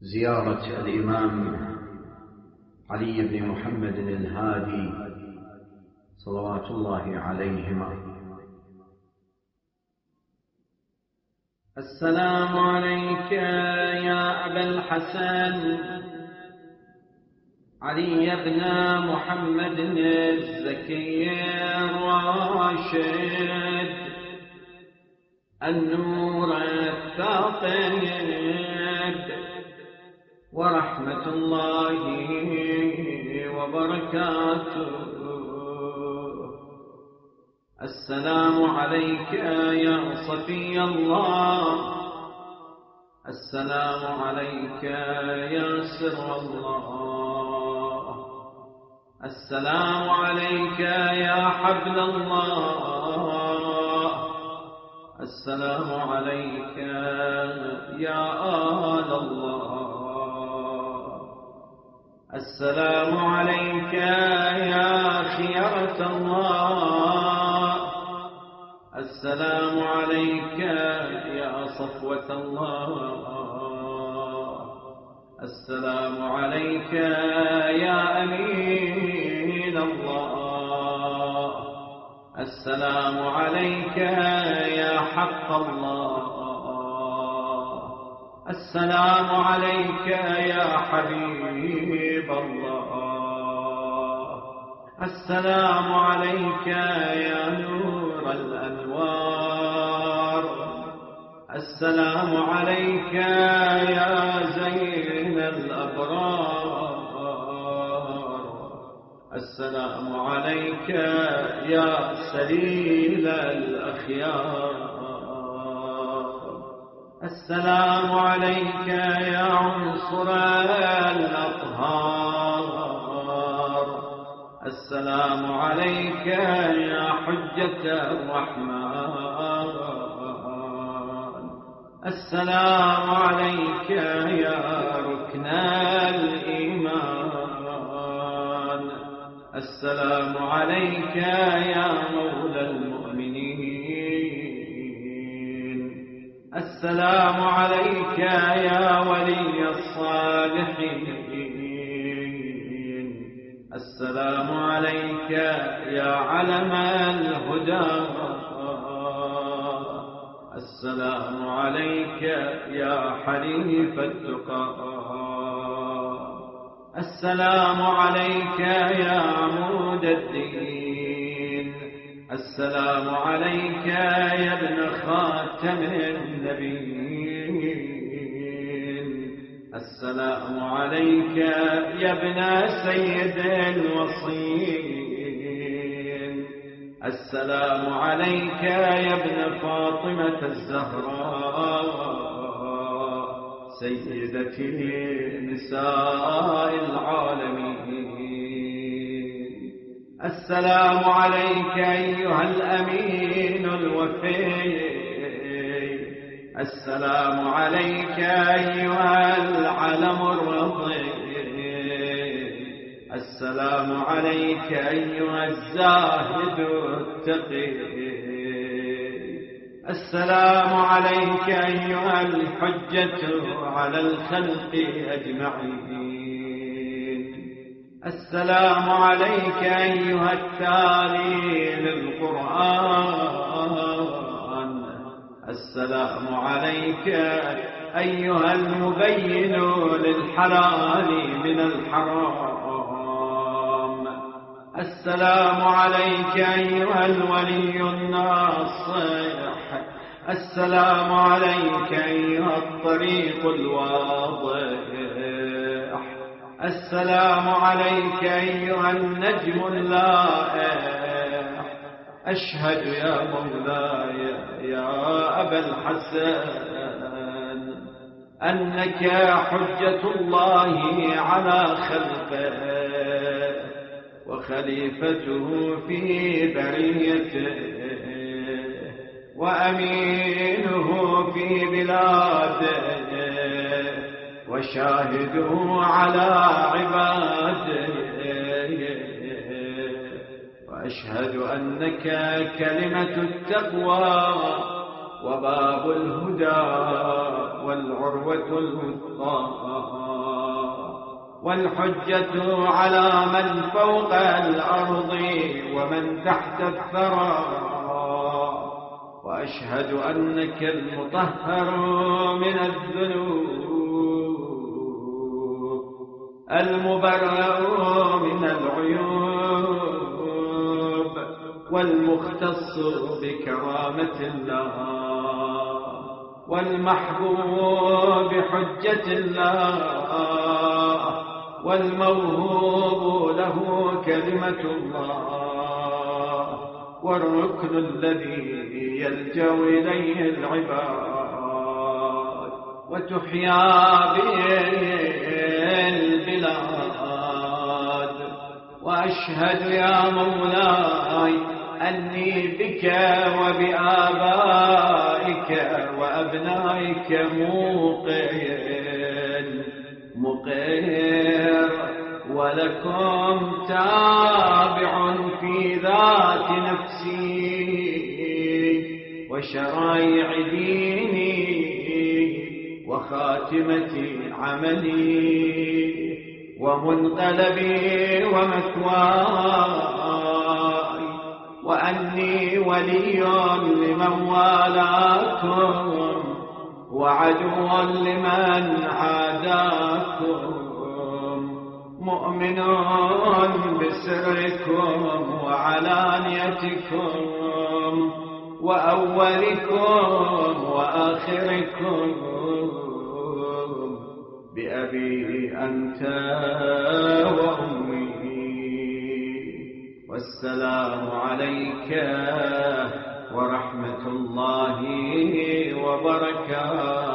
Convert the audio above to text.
زيارة الإمام علي بن محمد الهادي صلوات الله عليهما. السلام عليك يا أبا الحسن علي بن محمد الزكي الراشد النور الثاقب ورحمة الله وبركاته. السلام عليك يا صفي الله، السلام عليك يا سر الله، السلام عليك يا حبل الله، السلام عليك يا آل الله، السلام عليك يا خيرة الله، السلام عليك يا صفوة الله، السلام عليك يا أمين الله، السلام عليك يا حق الله، السلام عليك يا حبيب الله، السلام عليك يا نور الأنوار، السلام عليك يا زين الأبرار، السلام عليك يا سليل الأخيار، السلام عليك يا عنصر الأطهار، السلام عليك يا حجة الرحمن، السلام عليك يا ركن الإيمان، السلام عليك يا مولى المؤمنين، السلام عليك يا ولي الصالحين، السلام عليك يا علم الهدى، السلام عليك يا حليف التقى، السلام عليك يا عمود الدين، السلام عليك يا ابن خاتم النبيين، السلام عليك يا ابن سيد الوصيين، السلام عليك يا ابن فاطمة الزهراء سيدتي نساء العالمين، السلام عليك أيها الأمين الوفي، السلام عليك أيها العلم الرضي، السلام عليك أيها الزاهد التقي، السلام عليك أيها الحجة على الخلق أجمعين، السلام عليك أيها التالي للقرآن، السلام عليك أيها المبين للحلال من الحرام، السلام عليك أيها الولي الناصح، السلام عليك أيها الطريق الواضح، السلام عليك أيها النجم اللائح، أشهد يا مولاي يا أبا الحسن أنك حجة الله على خلقه وخليفته في بريته وأمينه في بلاده وشاهده على عباده، وأشهد أنك كلمة التقوى وباب الهدى والعروة الوثقى، والحجة على من فوق الأرض ومن تحت الثرى، وأشهد أنك المطهر من الذنوب، المبرأ من العيوب، والمختص بكرامة الله، والمحبوب بحجة الله، والموهوب له كلمة الله، والركن الذي يلجأ إليه العباد وتحيا به البلاد. وأشهد يا مولاي أني بك وبآبائك وأبنائك مقر، ولكم تابع في ذات نفسي وشرائع ديني وخاتمة عملي ومنقلبي ومثواي، وأني ولي لمن والاكم وعدو لمن عاداكم، مؤمن بسركم وعلانيتكم وأولكم وآخركم، بأبي أنت وأمي. والسلام عليك ورحمة الله وبركاته.